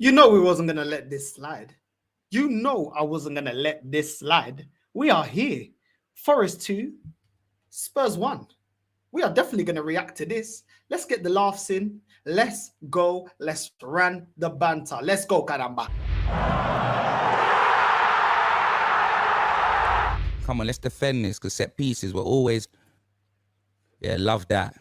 You know we wasn't going to let this slide. You know I wasn't going to let this slide. We are here. Forest 2, Spurs 1. We are definitely going to react to this. Let's get the laughs in. Let's go. Let's run the banter. Let's go, caramba. Come on, let's defend this because set pieces were always... Yeah, love that.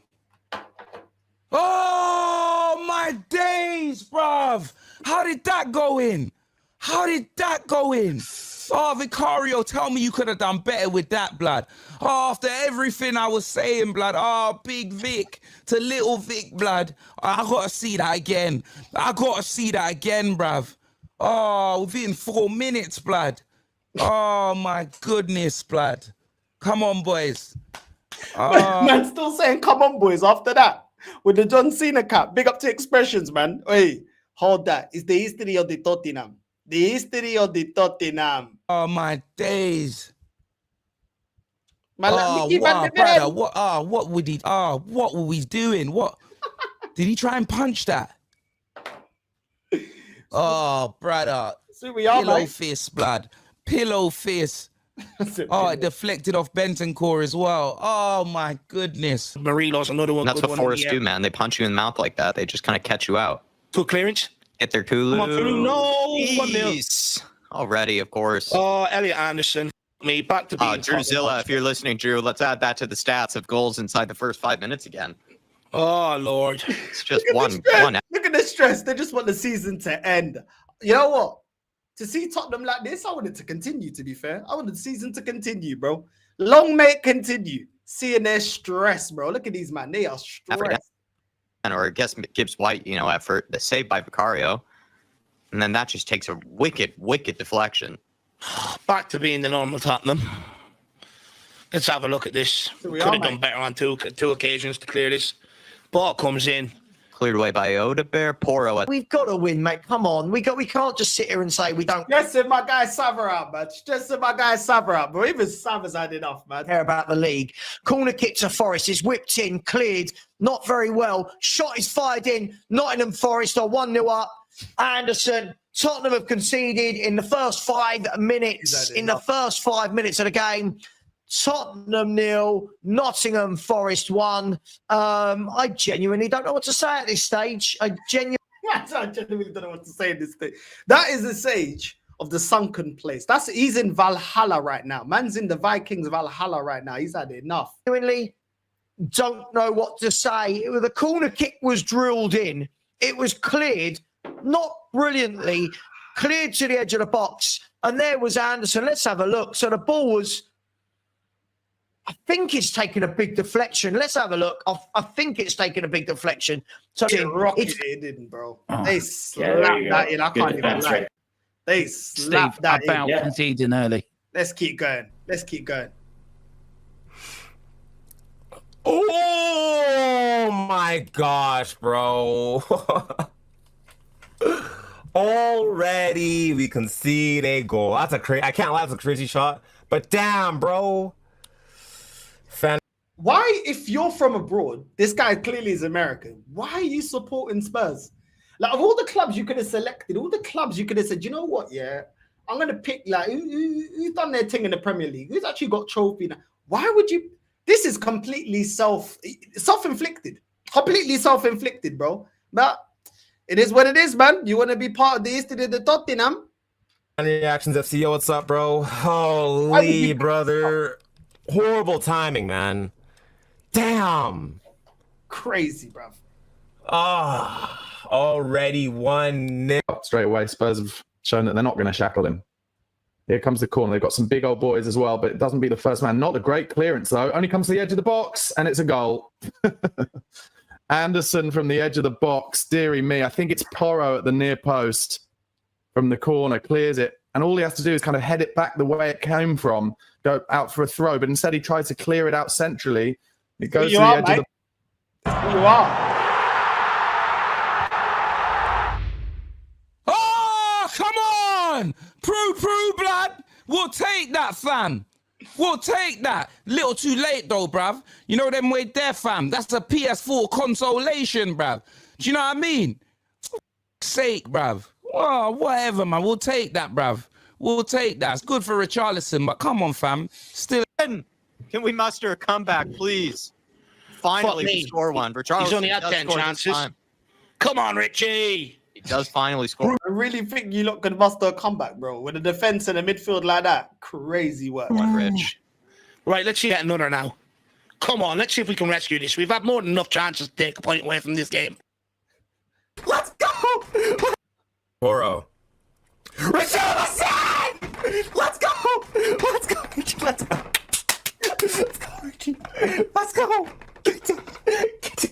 Oh, my days, bruv. How did that go in? How did that go in? Oh, Vicario, tell me you could have done better with that, blood. Oh, after everything I was saying, blood. Oh, Big Vic to Little Vic, blood. I got to see that again. I got to see that again, bruv. Oh, within 4 minutes, blood. Oh, my goodness, blood. Come on, boys. Man, still saying, come on, boys, after that. With the John Cena cap. Big up to expressions, man. Hey, hold that. It's the history of the Tottenham. The history of the Tottenham. Oh, my days. Man, Oh, wow, brother. What would he... what were we doing? What... Did he try and punch that? Oh, brother. See, we are, Pillow fist, blood. Pillow fist. Oh, it deflected off Bentancur as well. Oh, my goodness. Marilo's another one. That's what Forest do, man. They punch you in the mouth like that. They just kind of catch you out. Full clearance. Hit their Kulu. Come on, Kulu. No. 1-0. Already, of course. Oh, Elliot Anderson. Me back to being Drew Zilla, if you're listening, Drew, let's add that to the stats of goals inside the first 5 minutes again. Oh, Lord. It's just one. Look at the stress. They just want the season to end. You know what? To see Tottenham like this, I want it to continue, to be fair. I want the season to continue, bro. Long may it continue. Seeing their stress, bro. Look at these, man. They are stressed. Or I guess Gibbs White, effort, the save by Vicario. And then that just takes a wicked, wicked deflection. Back to being the normal Tottenham. Let's have a look at this. Could have done better on two occasions to clear this. Ball comes in. Cleared away by Odebear. Poro. We've got to win, mate. Come on. We can't just sit here and say we don't Just send my guy Savra out, man. Just send my guy Savra out. But even Savra's had enough, man. care about the league. Corner kick to Forest is whipped in, cleared, not very well. Shot is fired in. Nottingham Forest are 1-0 up. Anderson, Tottenham have conceded in the first 5 minutes. In the first 5 minutes of the game. Tottenham 0, Nottingham Forest 1. I genuinely don't know what to say at this stage. I genuinely don't know what to say in this thing. That is the sage of the sunken place. He's in Valhalla right now. Man's in the Vikings Valhalla right now. He's had enough. Genuinely don't know what to say. The corner kick was drilled in. It was cleared, not brilliantly, cleared to the edge of the box. And there was Anderson. Let's have a look. So the ball was... I think it's taken a big deflection. Let's have a look. I think it's taken a big deflection. So it didn't, bro. They slapped that in. I can't even lie. They slapped that in. About conceding early. Let's keep going. Let's keep going. Oh my gosh, bro. Already we concede a goal. That's I can't lie, that's a crazy shot. But damn, bro. Why, if you're from abroad, this guy clearly is American, why are you supporting Spurs? Like, of all the clubs you could have selected, all the clubs you could have said, you know what, yeah, I'm going to pick, like, who's done their thing in the Premier League? Who's actually got trophy now? Why would you? This is completely self-inflicted. Completely self-inflicted, bro. But it is what it is, man. You want to be part of the history of the Tottenham? Reactions FCO, what's up, bro? Holy, brother. Horrible timing, man. Damn. Crazy, bruv. Already 1-0. Straight away, Spurs have shown that they're not going to shackle him. Here comes the corner. They've got some big old boys as well, but it doesn't beat the first man. Not a great clearance, though. Only comes to the edge of the box, and it's a goal. Anderson from the edge of the box. Deary me. I think it's Poro at the near post from the corner. Clears it. And all he has to do is kind of head it back the way it came from. Go out for a throw. But instead, he tries to clear it out centrally. It goes to the edge of the... You are. Oh, come on! Prue, blood! We'll take that, fam. We'll take that. Little too late, though, bruv. You know them way there, fam. That's a PS4 consolation, bruv. Do you know what I mean? For sake, bruv. Oh, whatever, man. We'll take that, bruv. We'll take that. It's good for Richarlison, but come on, fam. Still. Can we muster a comeback, please? Finally, we score one. He's only had 10 chances. Come on, Richie. He does finally score. I really think you lot could muster a comeback, bro. With a defense and a midfield like that. Crazy work. One, Rich. Right, let's see another now. Come on, let's see if we can rescue this. We've had more than enough chances to take a point away from this game. Let's go! 4-0. Richarlison! Let's go! Let's go, Richie. Let's go. Let's go, Richie. Let's go.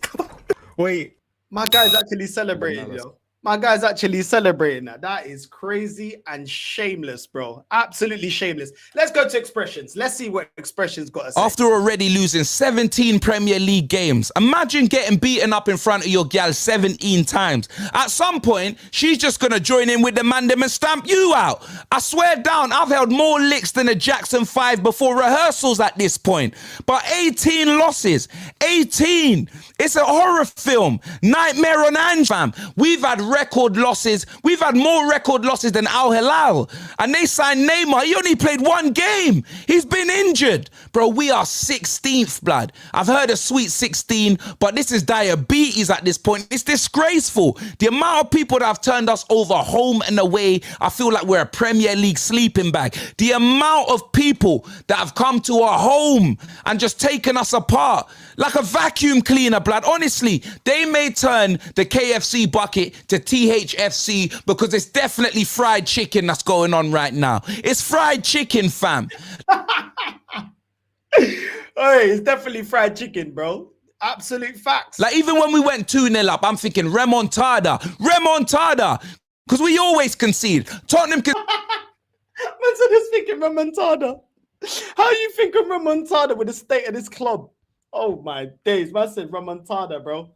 Come on. Wait. My guy's actually celebrating, yo. My guy's actually celebrating that. That is crazy and shameless, bro. Absolutely shameless. Let's go to expressions. Let's see what expressions got to say. After already losing 17 Premier League games, imagine getting beaten up in front of your gal 17 times. At some point, she's just going to join in with the man them and stamp you out. I swear down, I've held more licks than a Jackson 5 before rehearsals at this point. But 18 losses. 18. It's a horror film. Nightmare on Ange, fam. We've had record losses. We've had more record losses than Al Hilal. And they signed Neymar. He only played one game. He's been injured. Bro, we are 16th, blood. I've heard of Sweet 16, but this is diabetes at this point. It's disgraceful. The amount of people that have turned us over home and away, I feel like we're a Premier League sleeping bag. The amount of people that have come to our home and just taken us apart like a vacuum cleaner, blood. Honestly, they may turn the KFC bucket to THFC because it's definitely fried chicken that's going on right now. It's fried chicken, fam. Hey, it's definitely fried chicken, bro. Absolute facts. Like, even when we went 2-0 up, I'm thinking remontada, because we always concede. Tottenham can. Man said he's thinking remontada. How you thinking remontada with the state of this club? Oh my days. Man said remontada, bro.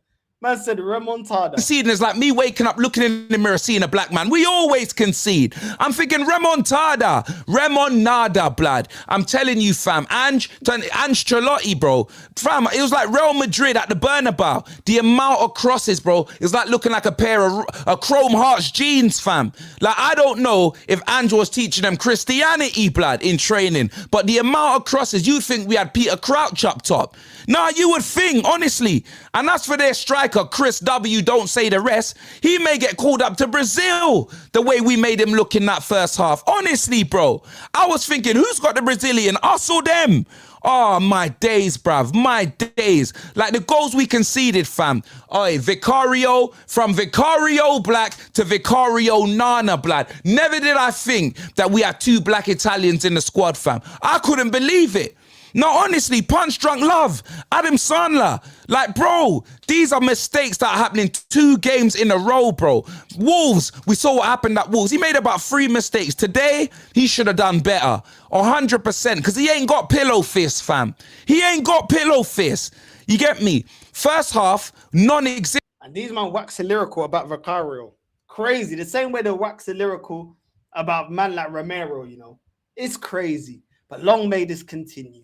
Man said remontada. Conceding is like me waking up, looking in the mirror, seeing a black man. We always concede. I'm thinking remontada, blood. I'm telling you, fam. Ancelotti, bro. Fam, it was like Real Madrid at the Bernabeu. The amount of crosses, bro, it was like looking like a pair of Chrome Hearts jeans, fam. Like, I don't know if Ange was teaching them Christianity, blood, in training, but the amount of crosses, you'd think we had Peter Crouch up top. Nah, you would think, honestly. And that's for their striker, Chris W. Don't say the rest. He may get called up to Brazil the way we made him look in that first half. Honestly, bro. I was thinking, who's got the Brazilian? Us or them? Oh, my days, bruv. My days. Like the goals we conceded, fam. Oi, Vicario, from Vicario Black to Vicario Nana, blood. Never did I think that we had two black Italians in the squad, fam. I couldn't believe it. No, honestly, Punch Drunk Love, Adam Sandler. Like, bro, these are mistakes that are happening 2 games in a row, bro. Wolves, we saw what happened at Wolves. He made about 3 mistakes. Today, he should have done better. 100%, because he ain't got pillow fists, fam. He ain't got pillow fists. You get me? First half, non-existent. And these man wax lyrical about Vicario. Crazy. The same way they wax lyrical about man like Romero, you know. It's crazy. But long may this continue.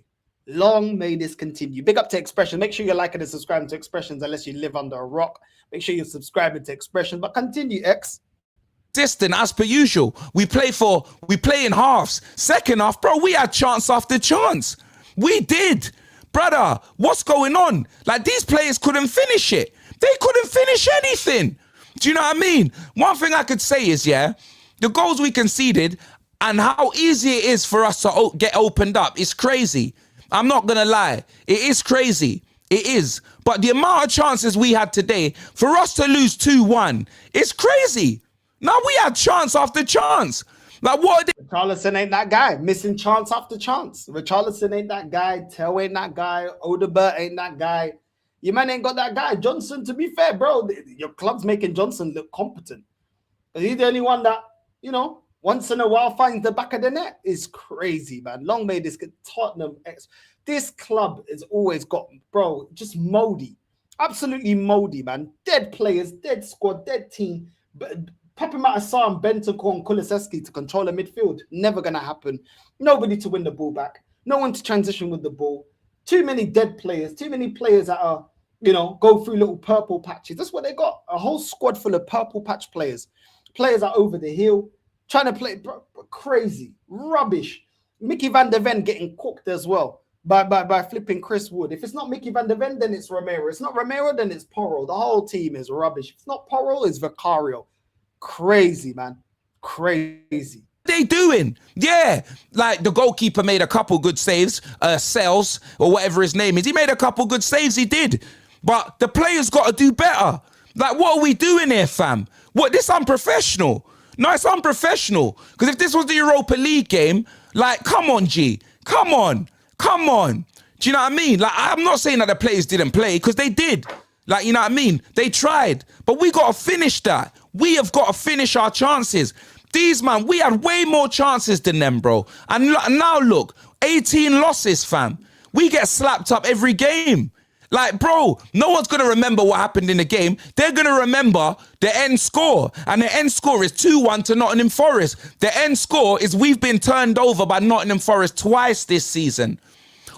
Long may this continue. Big up to Expression. Make sure you're liking and subscribing to Expressions unless you live under a rock. Make sure you're subscribing to Expression. But continue, X. As per usual. We play in halves. Second half, bro, we had chance after chance. We did. Brother, what's going on? Like, these players couldn't finish it. They couldn't finish anything. Do you know what I mean? One thing I could say is, yeah, the goals we conceded and how easy it is for us to get opened up is crazy. I'm not going to lie. It is crazy. It is. But the amount of chances we had today, for us to lose 2-1, it's crazy. Now we had chance after chance. Like, what? Richarlison ain't that guy. Missing chance after chance. Richarlison ain't that guy. Tell ain't that guy. Odebert ain't that guy. Your man ain't got that guy. Johnson, to be fair, bro, your club's making Johnson look competent. But he's the only one that, you know, once in a while finds the back of the net. Is crazy, man. Long may this get Tottenham. This club has always got, bro, just moldy. Absolutely moldy, man. Dead players, dead squad, dead team. Popping out Assam, Bentancur, and Kulusevski to control the midfield. Never going to happen. Nobody to win the ball back. No one to transition with the ball. Too many dead players. Too many players that are, you know, go through little purple patches. That's what they got. A whole squad full of purple patch players. Players are over the hill, trying to play crazy, rubbish. Mickey van der Ven getting cooked as well by flipping Chris Wood. If it's not Mickey van der Ven, then it's Romero. It's not Romero, then it's Porro. The whole team is rubbish. If it's not Porro, it's Vicario. Crazy, man. Crazy. They doing? Yeah, like the goalkeeper made a couple good saves, Sales or whatever his name is. He made a couple good saves, he did. But the players got to do better. Like, what are we doing here, fam? What, this unprofessional? No, it's unprofessional. Because if this was the Europa League game, like, come on, G. Come on. Come on. Do you know what I mean? Like, I'm not saying that the players didn't play, because they did. Like, you know what I mean? They tried. But we got to finish that. We have got to finish our chances. These, man, we had way more chances than them, bro. And now, look, 18 losses, fam. We get slapped up every game. Like, bro, no one's going to remember what happened in the game. They're going to remember the end score. And the end score is 2-1 to Nottingham Forest. The end score is we've been turned over by Nottingham Forest twice this season.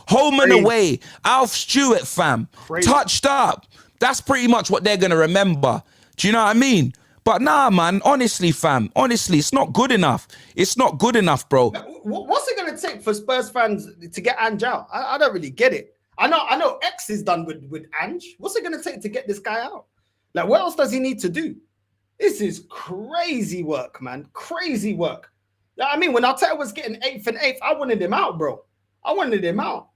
Home and away. Alf Stewart, fam. Touched up. That's pretty much what they're going to remember. Do you know what I mean? But nah, man, honestly, fam, honestly, it's not good enough. It's not good enough, bro. What's it going to take for Spurs fans to get Ange out? I don't really get it. I know X is done with Ange. What's it going to take to get this guy out? Like, what else does he need to do? This is crazy work, man. Crazy work. I mean, when Arteta was getting 8th and 8th, I wanted him out, bro. I wanted him out.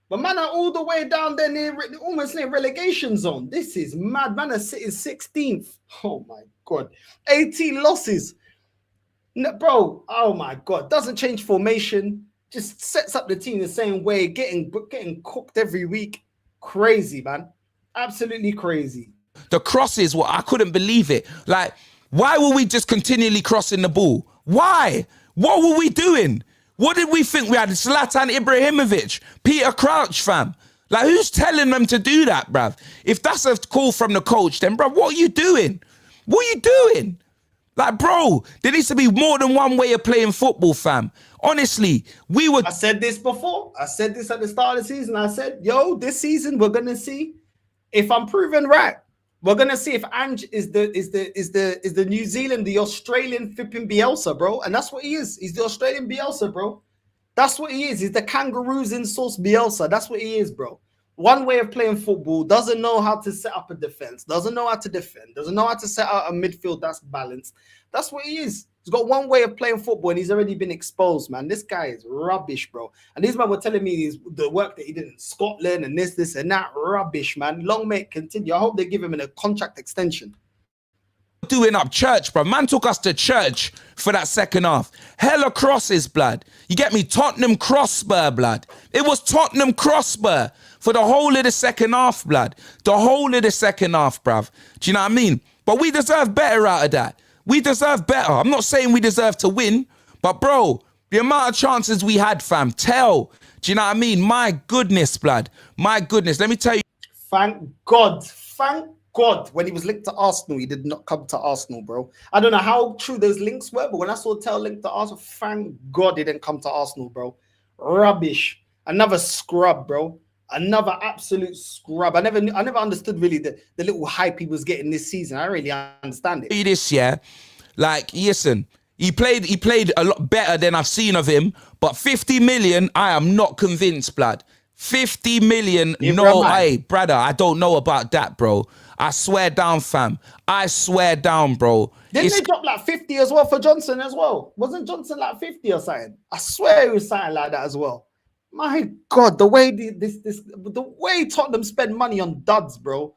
But man are all the way down there almost near relegation zone. This is mad. Man are sitting 16th. Oh my God. 18 losses. No, bro, oh my God. Doesn't change formation. Just sets up the team the same way, getting cooked every week. Crazy, man. Absolutely crazy. The crosses, well, I couldn't believe it. Like, why were we just continually crossing the ball? Why? What were we doing? What did we think? We had Zlatan Ibrahimovic, Peter Crouch, fam. Like, who's telling them to do that, bruv? If that's a call from the coach, then, bruv, what are you doing? What are you doing? Like, bro, there needs to be more than one way of playing football, fam. Honestly, I said this before. I said this at the start of the season. I said, yo, this season we're gonna see if I'm proven right. We're gonna see if Ange is the New Zealand, the Australian flipping Bielsa, bro. And that's what he is. He's the Australian Bielsa, bro. That's what he is. He's the kangaroos in sauce Bielsa. That's what he is, bro. One way of playing football, doesn't know how to set up a defense, doesn't know how to defend, doesn't know how to set out a midfield that's balanced. That's what he is. He's got one way of playing football and he's already been exposed, man. This guy is rubbish, bro. And these men were telling me the work that he did in Scotland and this and that. Rubbish, man. Long may it continue. I hope they give him a contract extension. Doing up church, bro. Man took us to church for that second half. Hella crosses, blood. You get me? Tottenham crossbar, blood. It was Tottenham crossbar for the whole of the second half, blood. The whole of the second half, bruv. Do you know what I mean? But we deserve better out of that. We deserve better. I'm not saying we deserve to win, but bro, the amount of chances we had, fam, do you know what I mean? My goodness, blood. My goodness. Let me tell you. Thank God. When he was linked to Arsenal, he did not come to Arsenal, bro. I don't know how true those links were, but when I saw Tell linked to Arsenal, thank God he didn't come to Arsenal, bro. Rubbish. Another scrub, bro. Another absolute scrub. I never understood really the little hype he was getting this season. I really understand it. This year, like, listen, he played a lot better than I've seen of him, but 50 million, I am not convinced, blood. 50 million, no, hey, brother, I don't know about that, bro. I swear down, fam. I swear down, bro. Didn't they drop like 50 as well for Johnson as well? Wasn't Johnson like 50 or something? I swear it was something like that as well. My God, the way the way Tottenham spend money on duds, bro.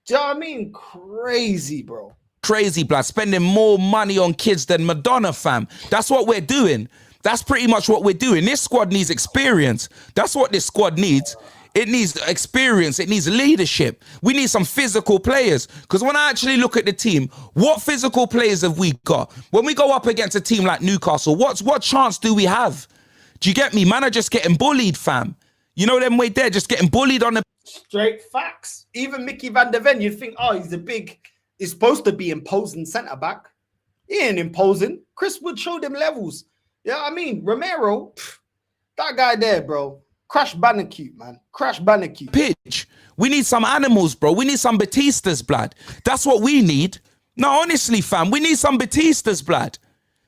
Do you know what I mean? Crazy, bro. Crazy, blood. Spending more money on kids than Madonna, fam. That's what we're doing. That's pretty much what we're doing. This squad needs experience. That's what this squad needs. It needs experience. It needs leadership. We need some physical players. Because when I actually look at the team, what physical players have we got? When we go up against a team like Newcastle, what chance do we have? Do you get me? Man are just getting bullied, fam. You know them way there, just getting bullied on the... Straight facts. Even Mickey van der Ven, you'd think, oh, he's supposed to be imposing centre-back. He ain't imposing. Chris Wood showed him levels. Yeah, you know what I mean? Romero, that guy there, bro. Crash Bandicoot, man. Crash Bandicoot. Pitch. We need some animals, bro. We need some Batistas, blood. That's what we need. No, honestly, fam, we need some Batista's, blood.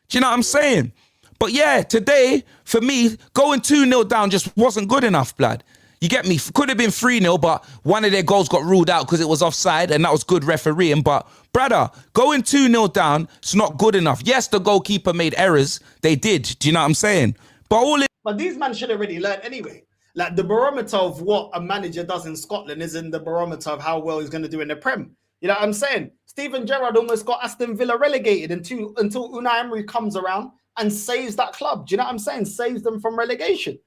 Do you know what I'm saying? But yeah, today, for me, going 2-0 down just wasn't good enough, blood. You get me? Could have been 3-0, but one of their goals got ruled out because it was offside, and that was good refereeing. But, brother, going 2-0 down, it's not good enough. Yes, the goalkeeper made errors. They did. Do you know what I'm saying? But these men should have already learned anyway. Like, the barometer of what a manager does in Scotland isn't the barometer of how well he's going to do in the Prem. You know what I'm saying? Steven Gerrard almost got Aston Villa relegated until Unai Emery comes around and saves that club. Do you know what I'm saying? Saves them from relegation.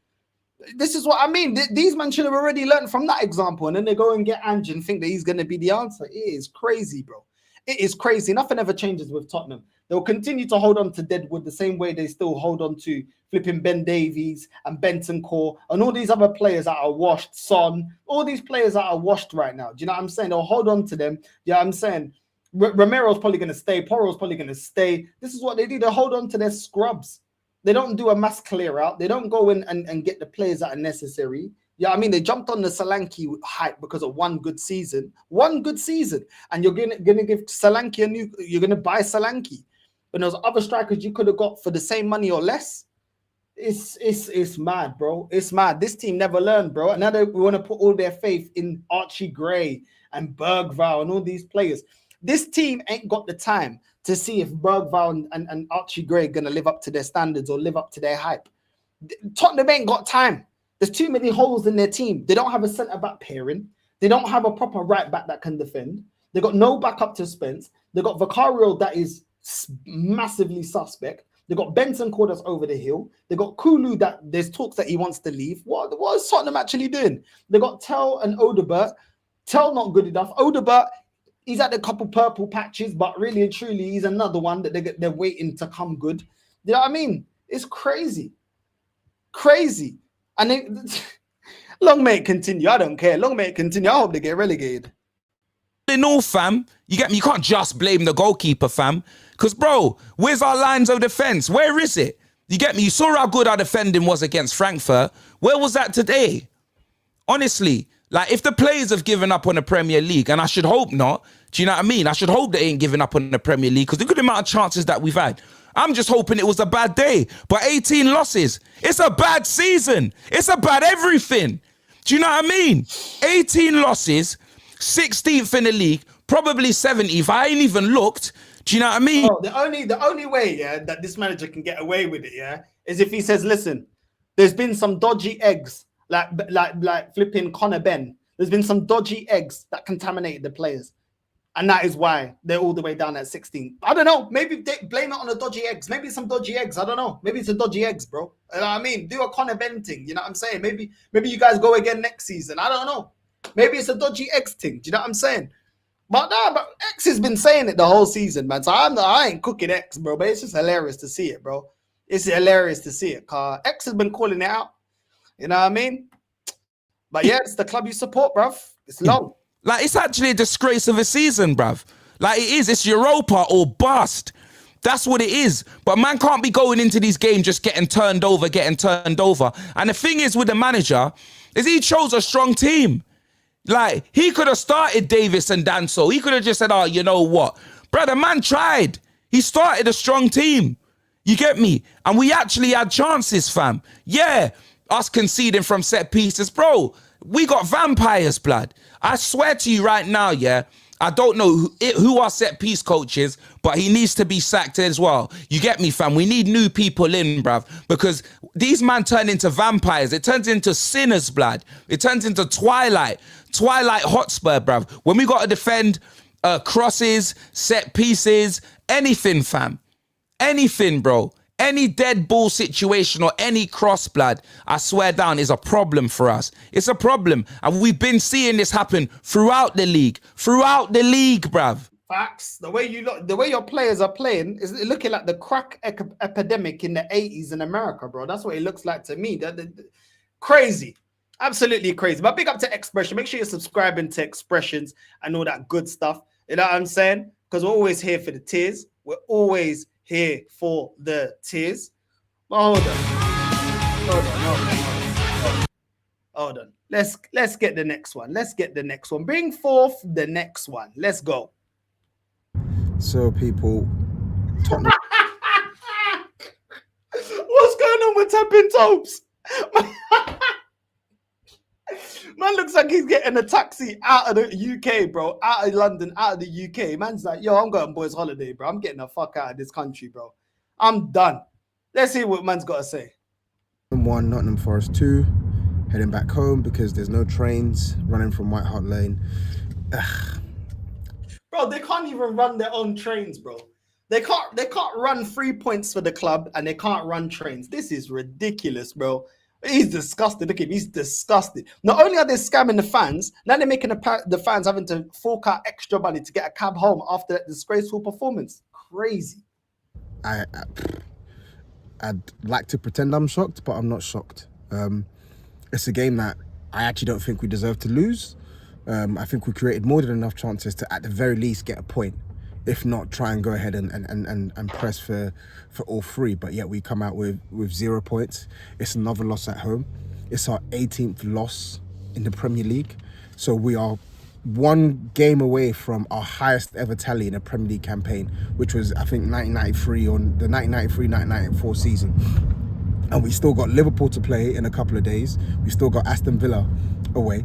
This is what I mean. These men should have already learned from that example, and then they go and get Ange and think that he's going to be the answer. It is crazy, bro. It is crazy. Nothing ever changes with Tottenham. They'll continue to hold on to Deadwood the same way they still hold on to flipping Ben Davies and Bentancur and all these other players that are washed, Son, all these players that are washed right now. Do you know what I'm saying? They'll hold on to them. You know what I'm saying? Romero's probably going to stay. Porro's probably going to stay. This is what they do. They hold on to their scrubs. They don't do a mass clear out. They don't go in and get the players that are necessary. Yeah, I mean, they jumped on the Solanke hype because of one good season. One good season. And you're gonna give Solanke you're gonna buy Solanke. But those other strikers you could have got for the same money or less. It's mad, bro. It's mad. This team never learned, bro. And now they want to put all their faith in Archie Gray and Bergvall and all these players. This team ain't got the time to see if Bergvall and Archie Gray are going to live up to their standards or live up to their hype. Tottenham ain't got time. There's too many holes in their team. They don't have a centre-back pairing. They don't have a proper right-back that can defend. They got no backup to Spence. They got Vicario that is massively suspect. They got Bentancur that's over the hill. They got Kulu that there's talks that he wants to leave. What is Tottenham actually doing? They got Tell and Odebert. Tell not good enough. Odebert, he's had a couple purple patches, but really and truly, he's another one that they're waiting to come good. You know what I mean? It's crazy. Crazy. And long may it continue. I don't care. Long may it continue. I hope they get relegated. In all, fam, you get me? You can't just blame the goalkeeper, fam. Because, bro, where's our lines of defense? Where is it? You get me? You saw how good our defending was against Frankfurt. Where was that today? Honestly, like, if the players have given up on the Premier League, and I should hope not, do you know what I mean? I should hope they ain't giving up on the Premier League because look at the amount of chances that we've had. I'm just hoping it was a bad day. But 18 losses, it's a bad season. It's a bad everything. Do you know what I mean? 18 losses, 16th in the league, probably 70th. I ain't even looked. Do you know what I mean? Oh, the only way, yeah, that this manager can get away with it, yeah, is if he says, listen, there's been some dodgy eggs, like flipping Connor Ben. There's been some dodgy eggs that contaminated the players. And that is why they're all the way down at 16. I don't know. Maybe they blame it on the dodgy eggs. Maybe it's some dodgy eggs. I don't know. Maybe it's a dodgy eggs, bro. You know what I mean? Do a Connor Ben thing. You know what I'm saying? Maybe you guys go again next season. I don't know. Maybe it's a dodgy eggs thing. Do you know what I'm saying? But X has been saying it the whole season, man. So I ain't cooking X, bro. But it's just hilarious to see it, bro. It's hilarious to see it. X has been calling it out. You know what I mean? But yeah, it's the club you support, bruv. It's long. Like, it's actually a disgrace of a season, bruv. Like, it is. It's Europa or bust. That's what it is. But man can't be going into these games just getting turned over. And the thing is with the manager is he chose a strong team. Like, he could have started Davis and Danso. He could have just said, oh, you know what? Brother, man tried. He started a strong team. You get me? And we actually had chances, fam. Yeah, us conceding from set pieces. Bro, we got vampires, blood. I swear to you right now, yeah, I don't know who our set piece coach is, but he needs to be sacked as well. You get me, fam? We need new people in, bruv, because these men turn into vampires. It turns into sinners, blood. It turns into Twilight Hotspur, bruv. When we got to defend crosses, set pieces, anything, fam. Anything, bro. Any dead ball situation or any cross, blood, I swear down, is a problem for us. It's a problem. And we've been seeing this happen throughout the league. Bruv. Facts. The way your players are playing is looking like the crack epidemic in the 80s in America, bro. That's what it looks like to me. Crazy. Absolutely crazy. But big up to Expression. Make sure you're subscribing to Expressions and all that good stuff. You know what I'm saying? Because we're always here for the tears. We're always here for the tears. Hold on. Let's get the next one. Bring forth the next one. Let's go. So people, Tottenham. What's going on with tapping toes? Man looks like he's getting a taxi out of the UK, bro. Out of London, out of the UK. Man's like, yo, I'm going boys holiday, bro. I'm getting the fuck out of this country, bro. I'm done. Let's see what man's got to say. 1, Nottingham Forest 2, heading back home because there's no trains running from White Hart Lane. Ugh. Bro, they can't even run their own trains, bro. They can't run 3 points for the club and they can't run trains. This is ridiculous, bro. He's disgusted. Look at him. He's disgusted. Not only are they scamming the fans, now they're making the fans having to fork out extra money to get a cab home after that disgraceful performance. Crazy. I'd like to pretend I'm shocked, but I'm not shocked. It's a game that I actually don't think we deserve to lose. I think we created more than enough chances to, at the very least, get a point. If not, try and go ahead and press for all 3. But yet we come out with 0 points. It's another loss at home. It's our 18th loss in the Premier League. So we are 1 game away from our highest ever tally in a Premier League campaign, which was, I think, 1993 on the 1993-1994 season. And we still got Liverpool to play in a couple of days. We still got Aston Villa away.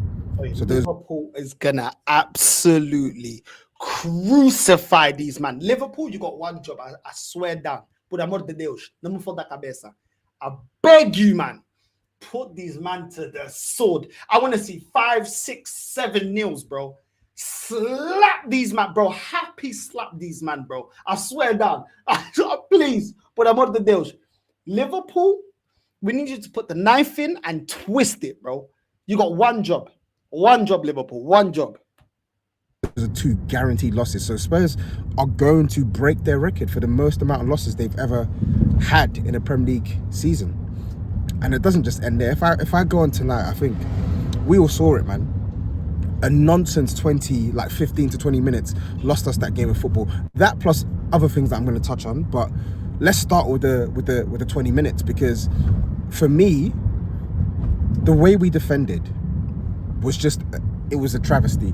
So Liverpool is gonna absolutely crucify these man. Liverpool, you got 1 job. I swear down. Por amor de Deus, no me foda cabeça. I beg you, man. Put these man to the sword. I want to see 5, 6, 7 nils, bro. Slap these man, bro. Happy slap these man, bro. I swear down. Please, por amor de Deus. Liverpool, we need you to put the knife in and twist it, bro. You got 1 job. 1 job, Liverpool. 1 job. Those are 2 guaranteed losses. So Spurs are going to break their record for the most amount of losses they've ever had in a Premier League season. And it doesn't just end there. If I go on tonight, I think we all saw it, man. A nonsense 15 to 20 minutes lost us that game of football. That plus other things that I'm going to touch on. But let's start with the 20 minutes, because for me, the way we defended was it was a travesty.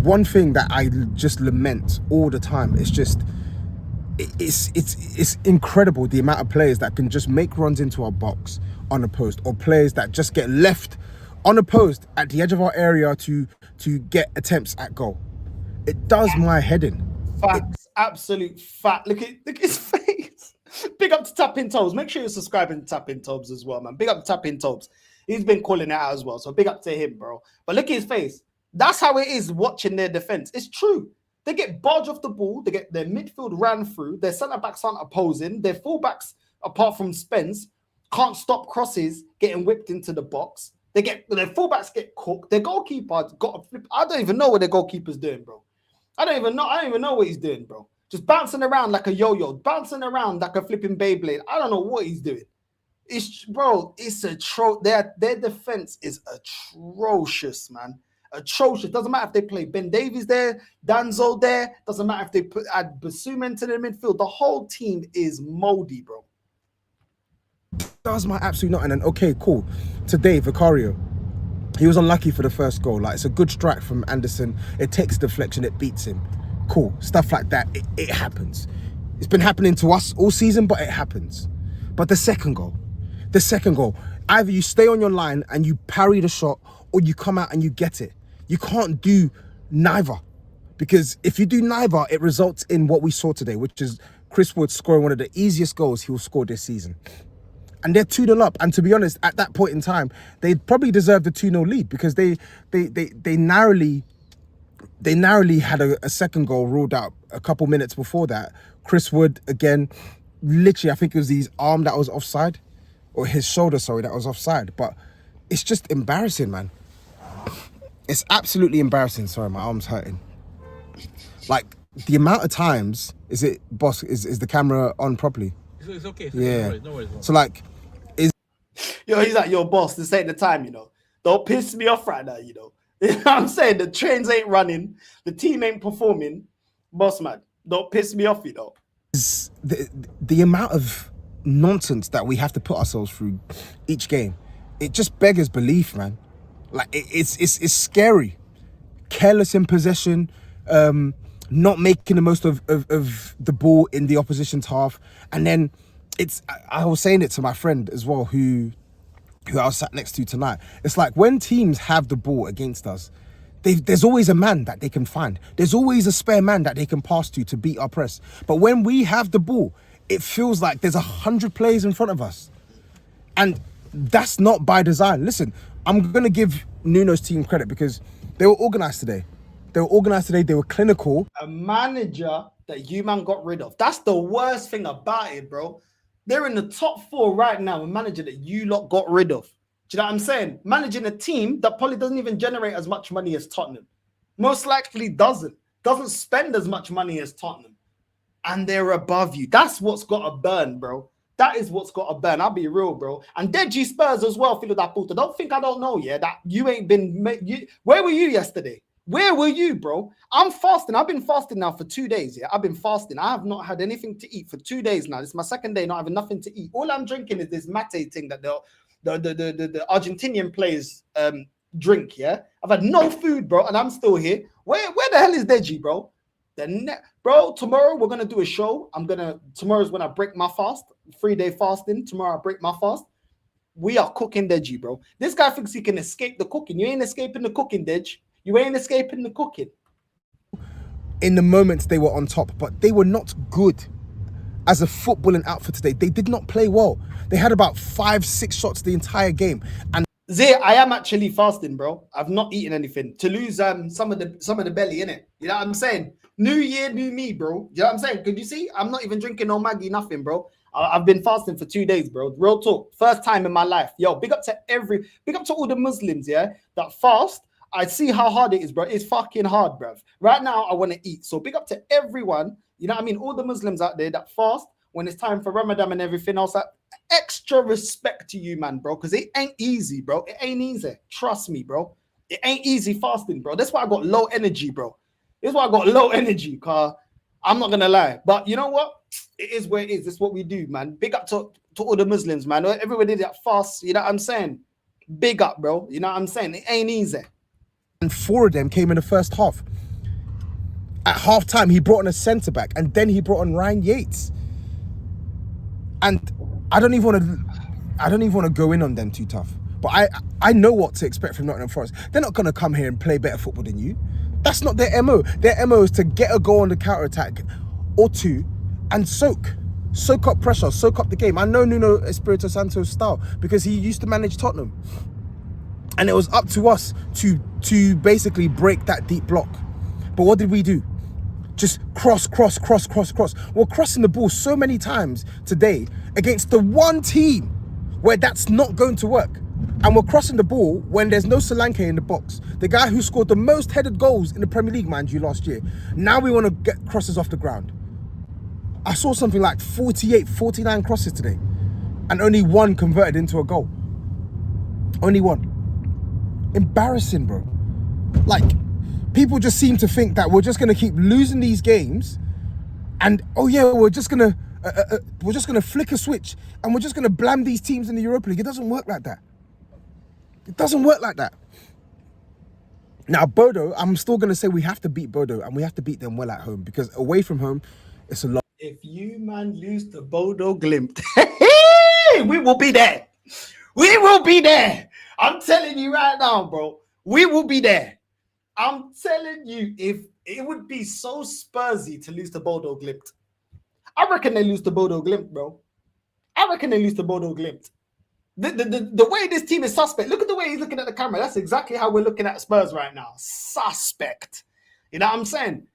One thing that I just lament all the time is just it's incredible the amount of players that can just make runs into our box unopposed, or players that just get left unopposed at the edge of our area to get attempts at goal. It does my head in. Facts, absolute fact. Look at his face. Big up to Tapping Toes. Make sure you're subscribing to Tapping Toes as well, man. Big up to Tapping Toes. He's been calling it out as well, so big up to him, bro. But look at his face. That's how it is watching their defense. It's true. They get barged off the ball. They get their midfield ran through. Their centre-backs aren't opposing. Their full-backs, apart from Spence, can't stop crosses getting whipped into the box. Their full-backs get cooked. Their goalkeeper got a flip. I don't even know what their goalkeeper's doing, bro. I don't even know what he's doing, bro. Just bouncing around like a yo-yo, bouncing around like a flipping Beyblade. I don't know what he's doing. It's their defense is atrocious, man. Atrocious. Doesn't matter if they play Ben Davies there, Danzo there. Doesn't matter if they add Basuma into the midfield. The whole team is moldy, bro. Does my absolute not. And then, okay, cool. Today, Vicario, he was unlucky for the first goal. Like, it's a good strike from Anderson. It takes deflection, it beats him. Cool. Stuff like that. It happens. It's been happening to us all season, but it happens. But the second goal, either you stay on your line and you parry the shot, or you come out and you get it. You can't do neither, because if you do neither, it results in what we saw today, which is Chris Wood scoring one of the easiest goals he will score this season. And they're 2-0 up. And to be honest, at that point in time, they probably deserved a 2-0 lead, because they narrowly had a second goal ruled out a couple minutes before that. Chris Wood, again, literally, I think it was his arm that was offside, or his shoulder, sorry, that was offside. But it's just embarrassing, man. It's absolutely embarrassing. Sorry, my arm's hurting. Like, the amount of times, is the camera on properly? It's okay. Yeah. No worries. So, like, He's like, yo, boss, this ain't the time, you know. Don't piss me off right now, you know. You know what I'm saying? The trains ain't running. The team ain't performing. Boss, man, don't piss me off, you know. The amount of nonsense that we have to put ourselves through each game, it just beggars belief, man. Like, it's scary. Careless in possession, not making the most of the ball in the opposition's half. And then I was saying it to my friend as well, who I was sat next to tonight. It's like when teams have the ball against us, there's always a man that they can find. There's always a spare man that they can pass to beat our press. But when we have the ball, it feels like there's 100 players in front of us. And that's not by design. Listen, I'm going to give Nuno's team credit because they were organised today. They were clinical. A manager that you man got rid of. That's the worst thing about it, bro. They're in the top 4 right now, a manager that you lot got rid of. Do you know what I'm saying? Managing a team that probably doesn't even generate as much money as Tottenham. Most likely doesn't spend as much money as Tottenham. And they're above you. That's what's got to burn, bro. That is what's got to burn. I'll be real, bro. And Deji Spurs as well, feel that puta. Don't think I don't know, yeah, that you ain't been... Where were you yesterday? Where were you, bro? I'm fasting. I've been fasting now for 2 days, yeah? I've been fasting. I have not had anything to eat for 2 days now. This is my second day not having nothing to eat. All I'm drinking is this mate thing that the Argentinian players drink, yeah? I've had no food, bro, and I'm still here. Where the hell is Deji, bro? Bro, tomorrow we're gonna do a show. Tomorrow's when I break my fast, 3-day fasting. Tomorrow I break my fast. We are cooking Deji, bro. This guy thinks he can escape the cooking. You ain't escaping the cooking, Dej. You ain't escaping the cooking. In the moments they were on top, but they were not good as a footballing outfit today. They did not play well. They had about 5-6 shots the entire game. And Zay, I am actually fasting, bro. I've not eaten anything to lose some of the belly, innit? You know what I'm saying? New year, new me, bro. You know what I'm saying? Could you see? I'm not even drinking no Maggie, nothing, bro. I've been fasting for 2 days, bro. Real talk. First time in my life. Yo, big up to all the Muslims, yeah, that fast. I see how hard it is, bro. It's fucking hard, bro. Right now, I want to eat. So big up to everyone. You know what I mean? All the Muslims out there that fast when it's time for Ramadan and everything else. Extra respect to you, man, bro. Because it ain't easy, bro. It ain't easy. Trust me, bro. It ain't easy fasting, bro. That's why I got low energy, bro. That's why I got low energy, because I'm not going to lie. But you know what? It is where it is. This is what we do, man. Big up to all the Muslims, man. Everybody that fast, you know what I'm saying? Big up, bro. You know what I'm saying? It ain't easy. And 4 of them came in the first half. At half time, he brought on a centre back, and then he brought on Ryan Yates. And I don't even want to go in on them too tough. But I know what to expect from Nottingham Forest. They're not going to come here and play better football than you. That's not their MO. Their MO is to get a goal on the counter attack or two and soak up pressure, soak up the game. I know Nuno Espirito Santo's style because he used to manage Tottenham. And it was up to us to basically break that deep block. But what did we do? Just cross. We're crossing the ball so many times today against the one team where that's not going to work. And we're crossing the ball when there's no Solanke in the box. The guy who scored the most headed goals in the Premier League, mind you, last year. Now we want to get crosses off the ground. I saw something like 48, 49 crosses today. And only one converted into a goal. Only one. Embarrassing, bro. Like, people just seem to think that we're just going to keep losing these games and, oh yeah, we're just going to flick a switch and we're just going to blam these teams in the Europa League. It doesn't work like that. It doesn't work like that. Now, Bodo, I'm still going to say we have to beat Bodo and we have to beat them well at home because away from home, it's a lot. If you, man, lose to Bodo Glimt, we will be there. We will be there. I'm telling you right now, bro. We will be there. I'm telling you, if it would be so Spursy to lose to Bodo Glimt. I reckon they lose to Bodo Glimt, bro. I reckon they lose to Bodo Glimt. The way this team is suspect. Look at the way he's looking at the camera. That's exactly how we're looking at Spurs right now. Suspect. You know what I'm saying?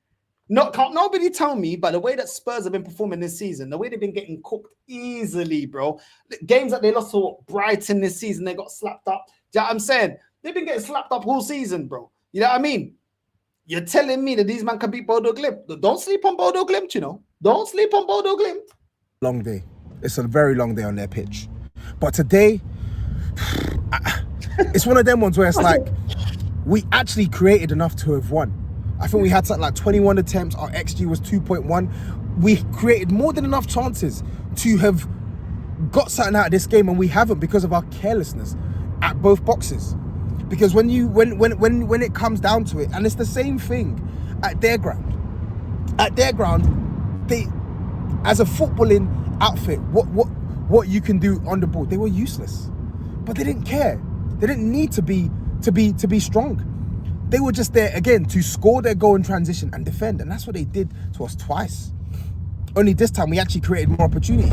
Can't nobody tell me, by the way that Spurs have been performing this season, the way they've been getting cooked easily, bro. Games that they lost to Brighton this season, they got slapped up. Do you know what I'm saying? They've been getting slapped up all season, bro. You know what I mean? You're telling me that these men can beat Bodo Glimt. Don't sleep on Bodo Glimt, you know. Don't sleep on Bodo Glimt. Long day. It's a very long day on their pitch. But today, it's one of them ones where it's like, we actually created enough to have won. I think we had something like 21 attempts. Our XG was 2.1. We created more than enough chances to have got something out of this game, and we haven't because of our carelessness at both boxes. Because when it comes down to it, and it's the same thing at their ground. At their ground, they, as a footballing outfit, what you can do on the ball, they were useless. But they didn't care. They didn't need to be strong. They were just there again to score their goal in transition and defend, and that's what they did to us twice. Only this time we actually created more opportunities.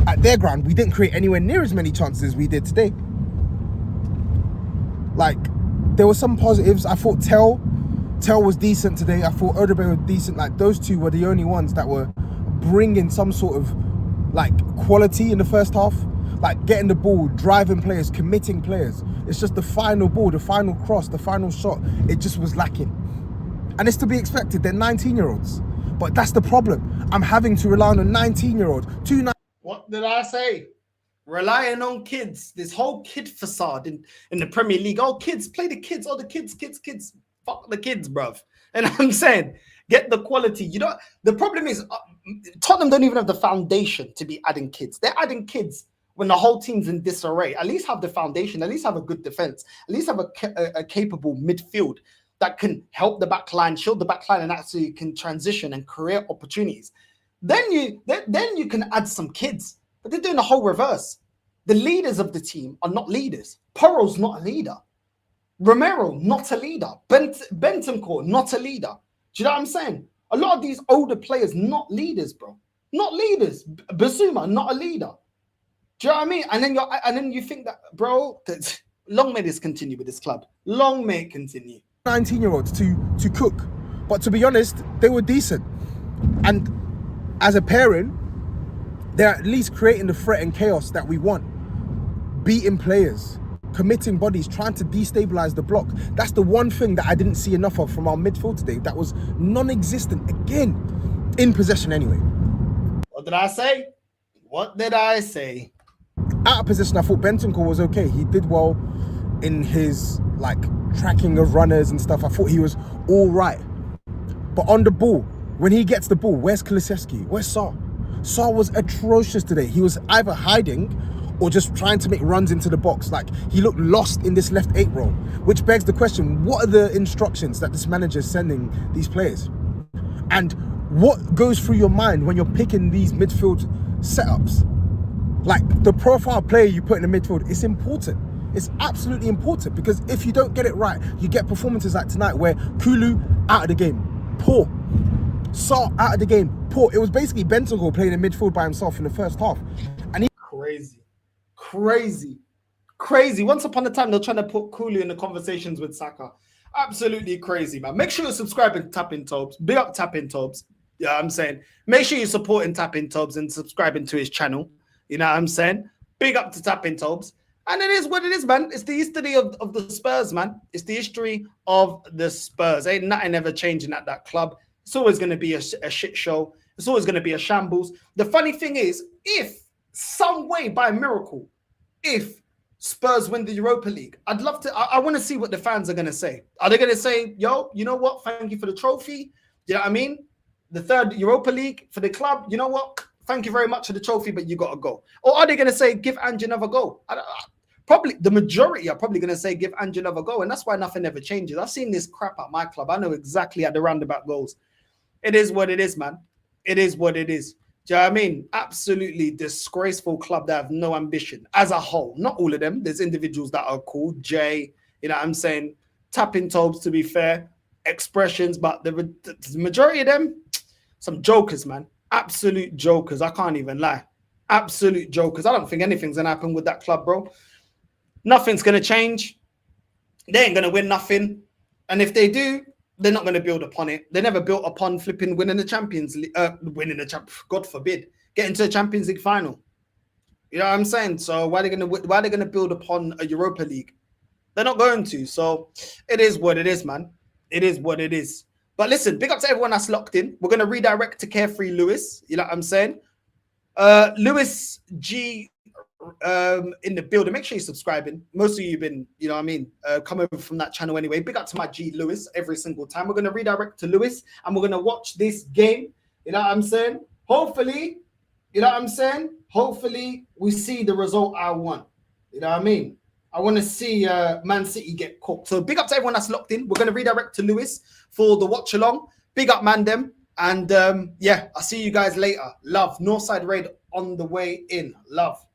At their ground, we didn't create anywhere near as many chances as we did today. Like, there were some positives. I thought Tell was decent today. I thought Odegaard was decent. Like, those two were the only ones that were bringing some sort of like quality in the first half. Like getting the ball, driving players, committing players. It's just the final ball, the final cross, the final shot. It just was lacking. And it's to be expected. They're 19-year-olds. But that's the problem. I'm having to rely on a 19-year-old. What did I say? Relying on kids. This whole kid facade in the Premier League. Oh, kids, play the kids. Oh, the kids. Fuck the kids, bruv. And I'm saying, get the quality. You know, the problem is Tottenham don't even have the foundation to be adding kids. They're adding kids when the whole team's in disarray. At least have the foundation. At least have a good defense. At least have a capable midfield that can help the back line, shield the back line, and actually can transition and create opportunities. Then you can add some kids. But they're doing the whole reverse. The leaders of the team are not leaders. Porro's not a leader. Romero, not a leader. Bentancur, not a leader. Do you know what I'm saying? A lot of these older players, not leaders, bro. Not leaders. Basuma, not a leader. Do you know what I mean? And then you think that, bro, long may this continue with this club. Long may it continue. 19-year-olds to cook. But to be honest, they were decent. And as a pairing, they're at least creating the threat and chaos that we want. Beating players, committing bodies, trying to destabilize the block. That's the one thing that I didn't see enough of from our midfield today. That was non-existent again, in possession anyway. What did I say? What did I say? Out of possession, I thought Bentancur was okay. He did well in his like tracking of runners and stuff. I thought he was all right. But on the ball, when he gets the ball, where's Kulusevski? Where's Sarr? Sarr was atrocious today. He was either hiding or just trying to make runs into the box. Like, he looked lost in this left 8 role, which begs the question, what are the instructions that this manager is sending these players? And what goes through your mind when you're picking these midfield setups? Like, the profile player you put in the midfield is important. It's absolutely important, because if you don't get it right, you get performances like tonight where Kulu out of the game, poor. Sarr out of the game, poor. It was basically Bentancur playing in midfield by himself in the first half. And he crazy. Once upon a time, they're trying to put Kulu in the conversations with Saka. Absolutely crazy, man. Make sure you're subscribing to Tapping Tobes. Big up Tapping Tobes. Yeah, I'm saying. Make sure you're supporting Tapping Tobes and subscribing to his channel. You know what I'm saying? Big up to Tapping Tobes. And it is what it is, man. It's the history of the Spurs, man. It's the history of the Spurs. Ain't nothing ever changing at that club. It's always going to be a shit show. It's always going to be a shambles. The funny thing is, if some way by miracle, if Spurs win the Europa League, I'd love to, I want to see what the fans are going to say. Are they going to say, yo, you know what? Thank you for the trophy. You know what I mean? The 3rd Europa League for the club. You know what? Thank you very much for the trophy, but you got to go. Or are they going to say, give Ange another go? Probably the majority are probably going to say, give Ange another go. And that's why nothing ever changes. I've seen this crap at my club. I know exactly how the roundabout goes. It is what it is, man. It is what it is. Do you know what I mean? Absolutely disgraceful club that have no ambition as a whole. Not all of them. There's individuals that are cool. Jay, you know what I'm saying? Tapping Tobes, to be fair. Expressions, but the majority of them, some jokers, man. Absolute jokers. I can't even lie. Absolute jokers. I don't think anything's going to happen with that club, bro. Nothing's going to change. They ain't going to win nothing. And if they do, they're not going to build upon it. They never built upon flipping winning the Champions League, God forbid, getting to a Champions League final. You know what I'm saying? So why are they going to build upon a Europa League? They're not going to. So it is what it is, man. It is what it is. But listen, big up to everyone that's locked in. We're going to redirect to Carefree Lewis. You know what I'm saying? Lewis G in the building. Make sure you're subscribing. Most of you have been, you know what I mean, come over from that channel anyway. Big up to my G Lewis every single time. We're going to redirect to Lewis and we're going to watch this game. You know what I'm saying? Hopefully, you know what I'm saying? Hopefully we see the result I want. You know what I mean? I want to see Man City get cooked. So big up to everyone that's locked in. We're going to redirect to Lewis for the watch along. Big up, man, them. And yeah, I'll see you guys later. Love. Northside Raid on the way in. Love.